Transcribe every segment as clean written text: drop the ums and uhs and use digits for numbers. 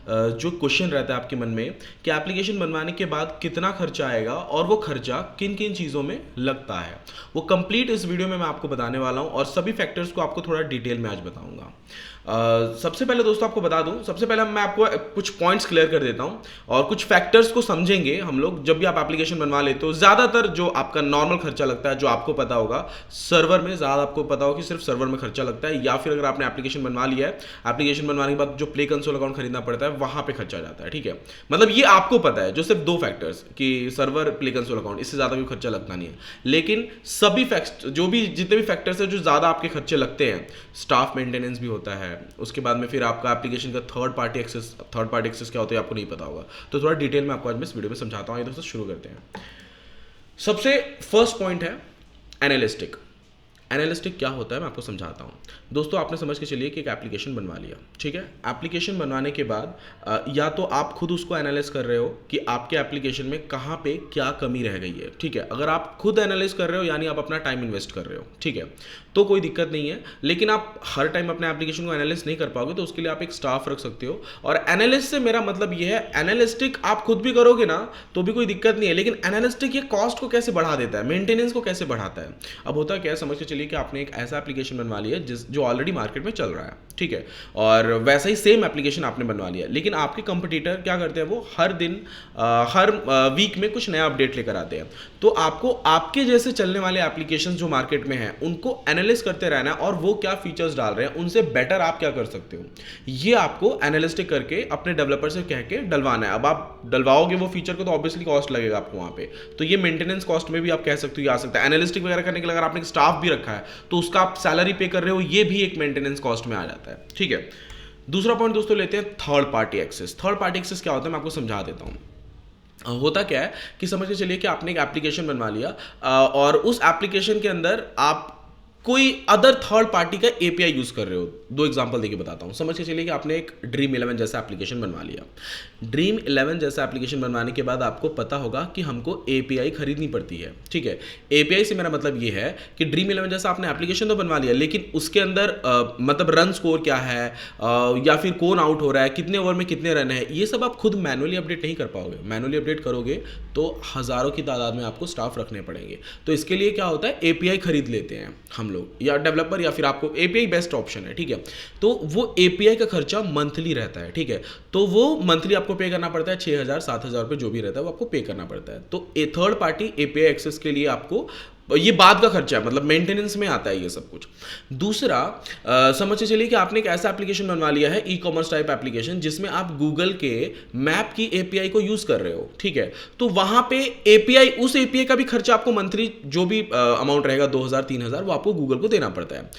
जो क्वेश्चन रहता है आपके मन में कि एप्लीकेशन बनवाने के बाद कितना खर्चा आएगा और वो खर्चा किन किन चीज़ों में लगता है, वो कंप्लीट इस वीडियो में मैं आपको बताने वाला हूँ और सभी फैक्टर्स को आपको थोड़ा डिटेल में आज बताऊंगा। सबसे पहले दोस्तों आपको बता दूं, सबसे पहले मैं आपको कुछ पॉइंट्स क्लियर कर देता हूं और कुछ फैक्टर्स को समझेंगे हम लोग जब भी आप एप्लीकेशन बनवा लेते हो। ज़्यादातर जो आपका नॉर्मल खर्चा लगता है, जो आपको पता होगा सर्वर में, ज़्यादा आपको पता होगा कि सिर्फ सर्वर में खर्चा लगता है, या फिर अगर आपने एप्लीकेशन बनवा लिया है, एप्लीकेशन बनवाने के बाद जो प्ले कंसोल अकाउंट खरीदना पड़ता है वहाँ पे खर्चा जाता है। ठीक है, मतलब ये आपको पता है, जो सिर्फ दो फैक्टर्स कि सर्वर, प्ले कंसोल अकाउंट, इससे ज़्यादा कोई खर्चा लगता नहीं है। लेकिन सभी फैक्ट जो भी जितने भी फैक्टर्स हैं जो ज़्यादा आपके खर्चे लगते हैं, स्टाफ मेंटेनेंस भी होता है, उसके बाद में फिर आपका एप्लीकेशन का थर्ड पार्टी एक्सेस क्या होता है आपको नहीं पता होगा, तो थोड़ा डिटेल में आपको आज मैं इस वीडियो में समझाता हूँ। दोस्तों शुरू करते हैं। सबसे फर्स्ट पॉइंट है एनालिस्टिक। एनालिस्टिक क्या होता है मैं आपको समझाता हूँ। दोस्तों आपने समझ के चलिए कि एक एप्लीकेशन बनवा लिया, ठीक है। एप्लीकेशन बनवाने के बाद या तो आप खुद उसको एनालाइज कर रहे हो कि आपके एप्लीकेशन में कहाँ पे क्या कमी रह गई है, ठीक है। अगर आप खुद एनालाइज कर रहे हो यानी आप अपना टाइम इन्वेस्ट कर रहे हो, ठीक है, तो कोई दिक्कत नहीं है। लेकिन आप हर टाइम अपने एप्लीकेशन को एनालाइज नहीं कर पाओगे, तो उसके लिए आप एक स्टाफ रख सकते हो। और एनालिस्ट से मेरा मतलब ये है, एनालिस्टिक आप खुद भी करोगे ना तो भी कोई दिक्कत नहीं है, लेकिन एनालिस्टिक ये कॉस्ट को कैसे बढ़ा देता है, मेंटेनेंस को कैसे बढ़ाता है। अब होता क्या है, समझ के चलिए कि आपने एक ऐसा एप्लीकेशन बनवा लिया जो ऑलरेडी मार्केट में चल रहा है, ठीक है, और वैसा ही सेम एप्लीकेशन आपने बनवा लिया, लेकिन आपके कंपटीटर क्या करते हैं, वो हर दिन हर वीक में कुछ नया अपडेट लेकर आते हैं। तो आपको आपके जैसे चलने वाले एप्लीकेशन जो मार्केट में हैं उनको एनालिस्ट करते रहना है और वो क्या फीचर्स डाल रहे हैं उनसे बेटर आप क्या कर सकते हो, ये आपको एनालिस्टिक करके अपने डेवलपर से कह के डलवाना है। अब आप डलवाओगे वो फीचर को तो ऑब्वियसली कॉस्ट लगेगा आपको वहाँ पे, तो ये मेंटेनेंस कॉस्ट में भी आप कह सकते हो ये आ सकता है। एनालिस्टिक वगैरह करने के लिए अगर आपने स्टाफ भी रखा है तो उसका आप सैलरी पे कर रहे हो, ये भी एक मेंटेनेंस कॉस्ट में आ जाता है, ठीक है। दूसरा पॉइंट दोस्तों लेते हैं third party access. Third party access क्या होता है मैं आपको समझा देता हूँ। होता क्या है कि समझ के चलिए कि आपने एक एप्लीकेशन बनवा लिया और उस एप्लीकेशन के अंदर आप कोई अदर थर्ड पार्टी का एपीआई यूज कर रहे हो। दो एग्जांपल देके बताता हूं। समझ के चलिए कि आपने एक ड्रीम 11 जैसा एप्लीकेशन बनवा लिया। ड्रीम 11 जैसा एप्लीकेशन बनवाने के बाद आपको पता होगा कि हमको एपीआई खरीदनी पड़ती है, ठीक है। एपीआई से मेरा मतलब ये है कि ड्रीम 11 जैसा आपने एप्लीकेशन तो बनवा लिया, लेकिन उसके अंदर मतलब रन स्कोर क्या है या फिर कौन आउट हो रहा है, कितने ओवर में कितने रन है, ये सब आप खुद मैनुअली अपडेट नहीं कर पाओगे। मैनुअली अपडेट करोगे तो हज़ारों की तादाद में आपको स्टाफ रखने पड़ेंगे। तो इसके लिए क्या होता है, एपीआई खरीद लेते हैं हम लोग या डेवलपर, या फिर आपको एपीआई बेस्ट ऑप्शन है, ठीक है। तो वो एपीआई का खर्चा मंथली रहता है, ठीक है। तो वो मंथली आपको पे करना पड़ता है 6,000 7,000 रुपये जो भी रहता है वो आपको पे करना पड़ता है। तो थर्ड पार्टी एपीआई एक्सेस के लिए आपको ये बाद का खर्चा है, मतलब मेंटेनेंस में आता है ये सब कुछ। दूसरा समझ चलिए कि आपने एक ऐसा एप्लीकेशन बनवा लिया है, ई कॉमर्स टाइप एप्लीकेशन, जिसमें आप गूगल के मैप की एपीआई को यूज कर रहे हो, ठीक है। तो वहां पे एपीआई, उस एपीआई का भी खर्चा आपको मंथली जो भी अमाउंट रहेगा 2,000 3,000 वो आपको गूगल को देना पड़ता है।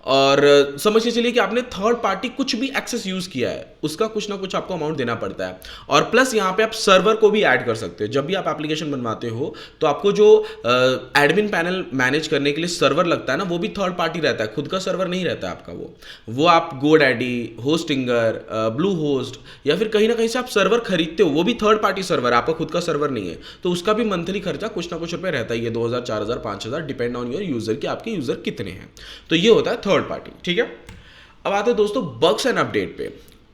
और समझ के चलिए कि आपने थर्ड पार्टी कुछ भी एक्सेस यूज किया है उसका कुछ ना कुछ आपको अमाउंट देना पड़ता है। और प्लस यहाँ पे आप सर्वर को भी ऐड कर सकते हो। जब भी आप एप्लीकेशन बनवाते हो तो आपको जो एडमिन पैनल मैनेज करने के लिए सर्वर लगता है ना, वो भी थर्ड पार्टी रहता है, खुद का सर्वर नहीं रहता है आपका। वो आप गोडैडी, होस्टिंगर, ब्लू होस्ट या फिर कहीं ना कहीं से आप सर्वर खरीदते हो, वो भी थर्ड पार्टी सर्वर, आपका खुद का सर्वर नहीं है। तो उसका भी मंथली खर्चा कुछ ना कुछ रुपए रहता ही है, 2,000 4,000 5,000 डिपेंड ऑन योर यूजर कि आपके यूजर कितने हैं। तो ये होता है थर्ड पार्टी, ठीक है। अब आते हैं दोस्तों बग्स एंड अपडेट पे।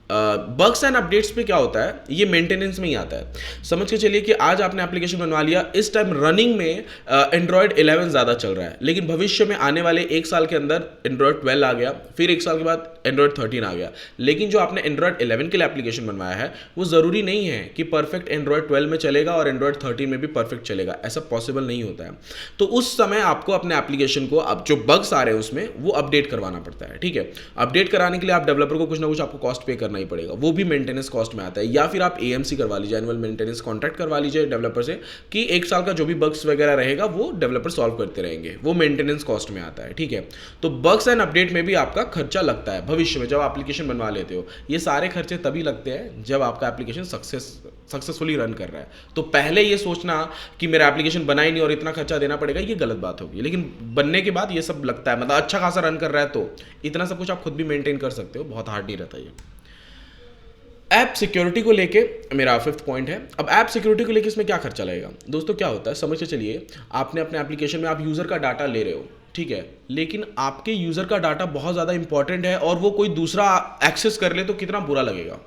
बग्स एंड अपडेट्स पे क्या होता है, ये मेंटेनेंस में ही आता है। समझ के चलिए कि आज आपने एप्लीकेशन बनवा लिया, इस टाइम रनिंग में एंड्रॉयड 11 ज़्यादा चल रहा है, लेकिन भविष्य में आने वाले एक साल के अंदर एंड्रॉयड 12 आ गया, फिर एक साल के बाद एंड्रॉयड 13 आ गया। लेकिन जो आपने एंड्रॉयड 11 के लिए एप्लीकेशन बनवाया है वो ज़रूरी नहीं है कि परफेक्ट एंड्रॉयड 12 में चलेगा और एंड्रॉयड 13 में भी परफेक्ट चलेगा, ऐसा पॉसिबल नहीं होता है। तो उस समय आपको अपने एप्लीकेशन को, अब जो बग्स आ रहे हैं उसमें, वो अपडेट करवाना पड़ता है, ठीक है। अपडेट कराने के लिए आप डेवलपर को कुछ ना कुछ आपको कॉस्ट पे करना ही पड़ेगा, वो भी मेंटेनेंस कॉस्ट में आता है। या फिर आप एएमसी करवा लीजिए, एनुअल मेंटेनेंस कॉन्ट्रैक्ट करवा लीजिए डेवलपर से कि एक साल का जो भी बग्स वगैरह रहेगा वो डेवलपर सॉल्व करते रहेंगे, वो मेंटेनेंस कॉस्ट में आता है, ठीक है। तो बग्स एंड अपडेट में भी आपका खर्चा लगता है भविष्य में, जब एप्लीकेशन बनवा लेते हो। ये सारे खर्चे तभी लगते हैं जब आपका एप्लीकेशन सक्सेसफुली रन कर रहा है। तो पहले ये सोचना कि मेरा एप्लीकेशन बना ही नहीं और इतना खर्चा देना पड़ेगा, ये गलत बात होगी। लेकिन बनने के बाद ये सब लगता है, मतलब अच्छा खासा रन कर रहा है तो इतना सब कुछ आप खुद भी मेंटेन कर सकते हो, बहुत हार्ड नहीं रहता ये। ऐप सिक्योरिटी को लेके मेरा फिफ्थ पॉइंट है। अब ऐप सिक्योरिटी को लेके इसमें क्या खर्चा लगेगा दोस्तों, क्या होता है समझ के चलिए, आपने अपने एप्लीकेशन में आप यूज़र का डाटा ले रहे हो, ठीक है, लेकिन आपके यूज़र का डाटा बहुत ज़्यादा इंपॉर्टेंट है और वो कोई दूसरा एक्सेस कर ले तो कितना बुरा लगेगा।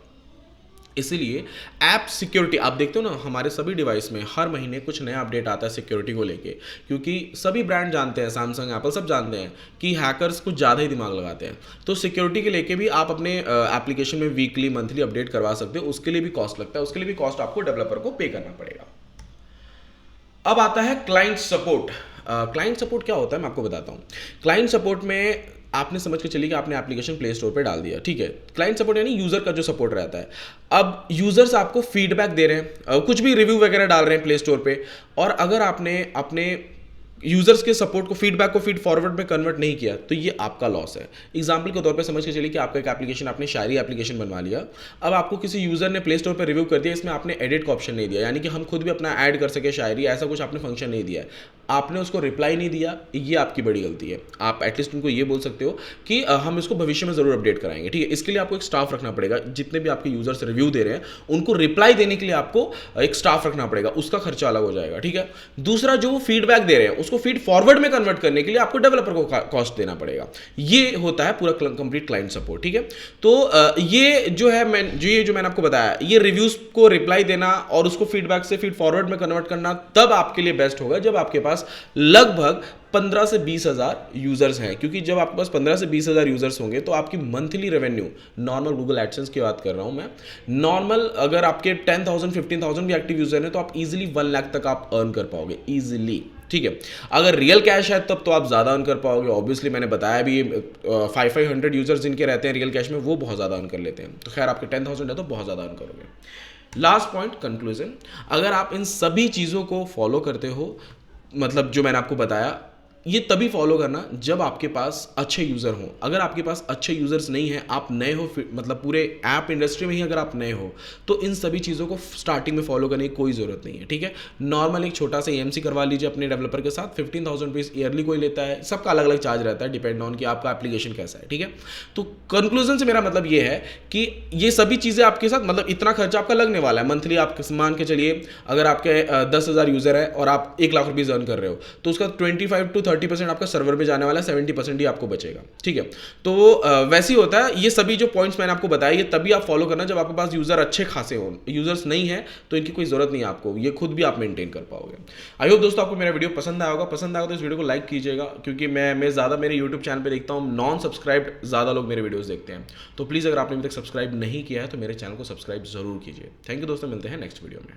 इसीलिए ऐप सिक्योरिटी आप देखते हो ना, हमारे सभी डिवाइस में हर महीने कुछ नया अपडेट आता है सिक्योरिटी को लेके, क्योंकि सभी ब्रांड जानते हैं, सैमसंग एप्पल सब जानते हैं कि हैकर्स कुछ ज़्यादा ही दिमाग लगाते हैं। तो सिक्योरिटी के लेके भी आप अपने एप्लीकेशन में वीकली मंथली अपडेट करवा सकते हो, उसके लिए भी कॉस्ट लगता है, उसके लिए भी कॉस्ट आपको डेवलपर को पे करना पड़ेगा। अब आता है क्लाइंट सपोर्ट। क्लाइंट सपोर्ट क्या होता है मैं आपको बताता हूँ। क्लाइंट सपोर्ट में आपने समझ के चलिए कि आपने एप्लीकेशन प्ले स्टोर पे डाल दिया, ठीक है। क्लाइंट सपोर्ट यानी यूज़र का जो सपोर्ट रहता है। अब यूज़र्स आपको फीडबैक दे रहे हैं, कुछ भी रिव्यू वगैरह डाल रहे हैं प्ले स्टोर पे, और अगर आपने अपने यूजर्स के सपोर्ट को, फीडबैक को फीड फॉरवर्ड में कन्वर्ट नहीं किया तो ये आपका लॉस है। एग्जांपल के तौर पे समझ के चलिए कि आपका एक एप्लीकेशन, आपने शायरी एप्लीकेशन बनवा लिया, अब आपको किसी यूजर ने प्ले स्टोर पर रिव्यू कर दिया, इसमें आपने एडिट का ऑप्शन नहीं दिया, यानी कि हम खुद भी अपना ऐड कर सके शायरी, ऐसा कुछ आपने फंक्शन नहीं दिया है, आपने उसको रिप्लाई नहीं दिया, ये आपकी बड़ी गलती है। आप एटलीस्ट उनको ये बोल सकते हो कि हम इसको भविष्य में जरूर अपडेट कराएंगे, ठीक है। इसके लिए आपको एक स्टाफ रखना पड़ेगा, जितने भी आपके यूजर्स रिव्यू दे रहे हैं उनको रिप्लाई देने के लिए आपको एक स्टाफ रखना पड़ेगा, उसका खर्चा अलग हो जाएगा, ठीक है। दूसरा, जो वो फीडबैक दे रहे हैं उसको फीड फॉरवर्ड में कन्वर्ट करने के लिए आपको डेवलपर को कॉस्ट देना पड़ेगा। ये होता है पूरा कंप्लीट क्लाइंट सपोर्ट, ठीक है। तो ये जो है मैंने आपको बताया, ये रिव्यूज को रिप्लाई देना और उसको फीडबैक से फीड फॉरवर्ड में कन्वर्ट करना तब आपके लिए बेस्ट होगा जब आपके पास लगभग 15 से 20 हज़ार यूजर्स हैं, क्योंकि जब आपके पास 15 से 20 हज़ार यूजर्स होंगे तो आपकी monthly revenue, normal Google AdSense की बात कर रहा हूं मैं, नॉर्मल अगर आपके 10,000 15,000 भी एक्टिव यूजर हैं तो आप इजीली 1 लाख तक आप अर्न कर पाओगे इजीली, ठीक है। अगर रियल कैश है तब तो आप ज़्यादा अर्न कर पाओगे। ऑब्वियसली मैंने बताया भी 500 यूजर्स जिनके रहते हैं रियल कैश में, वो बहुत ज़्यादा अर्न कर लेते हैं। तो खैर आपके 10,000 है तो बहुत ज़्यादा अर्न करोगे। Last point, conclusion. अगर आप इन सभी चीज़ों को फॉलो करते हो, मतलब जो मैंने आपको बताया, ये तभी फॉलो करना जब आपके पास अच्छे यूज़र हों। अगर आपके पास अच्छे यूज़र्स नहीं हैं, आप नए हो, मतलब पूरे ऐप इंडस्ट्री में ही अगर आप नए हो, तो इन सभी चीज़ों को स्टार्टिंग में फॉलो करने की कोई ज़रूरत नहीं है, ठीक है। नॉर्मल एक छोटा सा EMC करवा लीजिए अपने डेवलपर के साथ, 15,000 रुपीज़ ईयरली कोई लेता है, सबका अलग अलग चार्ज रहता है, डिपेंड ऑन कि आपका एप्लीकेशन कैसा है, ठीक है। तो कंक्लूजन से मेरा मतलब ये है कि ये सभी चीज़ें आपके साथ, मतलब इतना खर्चा आपका लगने वाला है मंथली। आप मान के चलिए अगर आपके 10,000 यूज़र है और आप 1 लाख रुपीज़ अर्न कर रहे हो, तो उसका 25 to 30% आपका सर्वर पे जाने वाला है, 70% ही आपको बचेगा, ठीक है। तो वैसे ही होता है। ये सभी जो पॉइंट्स मैंने आपको बताया, ये तभी आप फॉलो करना जब आपके पास यूजर अच्छे खासे हो। यूजर्स नहीं है तो इनकी कोई जरूरत नहीं है आपको, ये खुद भी आप मेंटेन कर पाओगे। आई होप दोस्तों आपको मेरा वीडियो पसंद आया होगा। पसंद आया तो इस वीडियो को लाइक कीजिएगा, क्योंकि मैं ज़्यादा मेरे यूट्यूब चैनल पर देखता हूँ नॉन सब्सक्राइब्ड ज़्यादा लोग मेरे वीडियोज़ देखते हैं। तो प्लीज़ अगर आपने अभी तक सब्सक्राइब नहीं किया है तो मेरे चैनल को सब्सक्राइब जरूर कीजिए। थैंक यू दोस्तों, मिलते हैं नेक्स्ट वीडियो में।